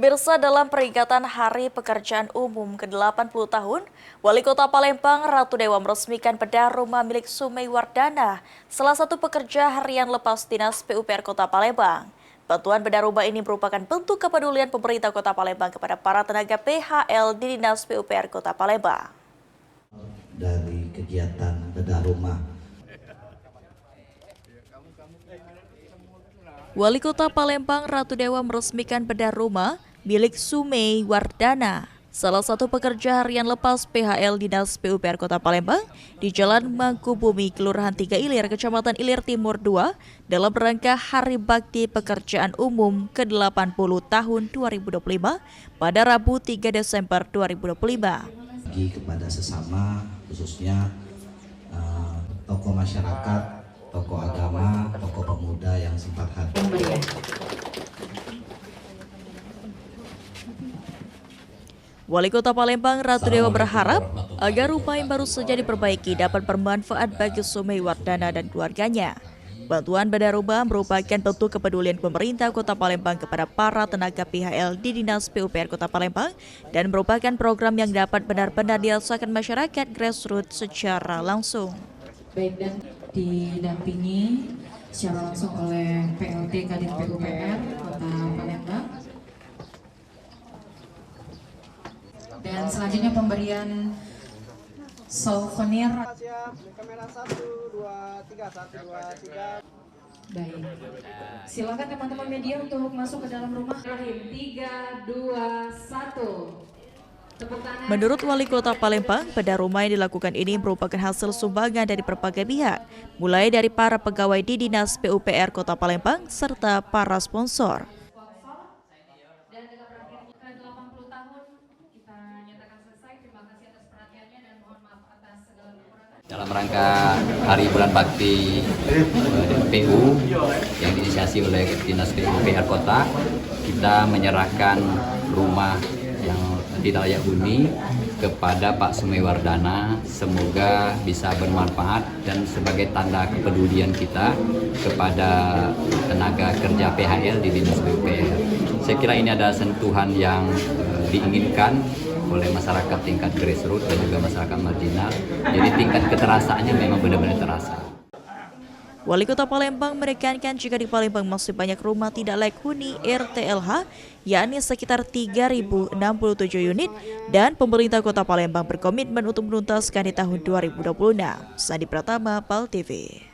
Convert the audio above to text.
Pemirsa, dalam peringatan Hari Pekerjaan Umum ke-80 tahun, Wali Kota Palembang Ratu Dewa meresmikan bedah rumah milik Sumei Wardana, salah satu pekerja harian lepas Dinas PUPR Kota Palembang. Bantuan bedah rumah ini merupakan bentuk kepedulian pemerintah Kota Palembang kepada para tenaga PHL di Dinas PUPR Kota Palembang. Dari kegiatan bedah rumah, Wali Kota Palembang Ratu Dewa meresmikan bedah rumah milik Sumei Wardana, salah satu pekerja harian lepas PHL Dinas PUPR Kota Palembang di Jalan Mangkubumi, Kelurahan 3 Ilir, Kecamatan Ilir Timur 2, dalam rangka Hari Bakti Pekerjaan Umum ke-80 tahun 2025 pada Rabu 3 Desember 2025. bagi kepada sesama, khususnya tokoh masyarakat, tokoh agama, tokoh pemuda yang sempat hadir. Wali Kota Palembang Ratu Dewa berharap agar rumah yang baru saja diperbaiki dapat bermanfaat bagi Sumei Wardana dan keluarganya. Bantuan bedah rumah merupakan bentuk kepedulian pemerintah Kota Palembang kepada para tenaga PHL di Dinas PUPR Kota Palembang dan merupakan program yang dapat benar-benar dirasakan masyarakat grassroots secara langsung. Baik, dan didampingi secara langsung oleh PLT Kadin PUPR Kota Palembang. Dan selanjutnya pemberian souvenir. Kamera 1, 2, 3, 1, 2, 3. Baik, silakan teman-teman media untuk masuk ke dalam rumah. 3, 2, 1. Menurut Wali Kota Palembang, bedah rumah yang dilakukan ini merupakan hasil sumbangan dari berbagai pihak, mulai dari para pegawai di Dinas PUPR Kota Palembang serta para sponsor. Dan dengan berakhirnya ke-80 tahun, kita nyatakan selesai. Terima kasih atas perhatiannya dan mohon maaf atas segala kekurangan. Dalam rangka Hari Bulan Bakti PU yang diinisiasi oleh Dinas PUPR Kota, kita menyerahkan rumah yang tidak layak huni kepada Pak Sumei Wardana. Semoga bisa bermanfaat dan sebagai tanda kepedulian kita kepada tenaga kerja PHL di Dinas PUPR. Saya kira ini ada sentuhan yang diinginkan oleh masyarakat tingkat grassroots dan juga masyarakat marginal. Jadi tingkat keterasaannya memang benar-benar terasa. Wali Kota Palembang menekankan jika di Palembang masih banyak rumah tidak layak huni RTLH, yakni sekitar 3.067 unit, dan pemerintah Kota Palembang berkomitmen untuk menuntaskan di tahun 2026. Sandi Pratama, PAL TV.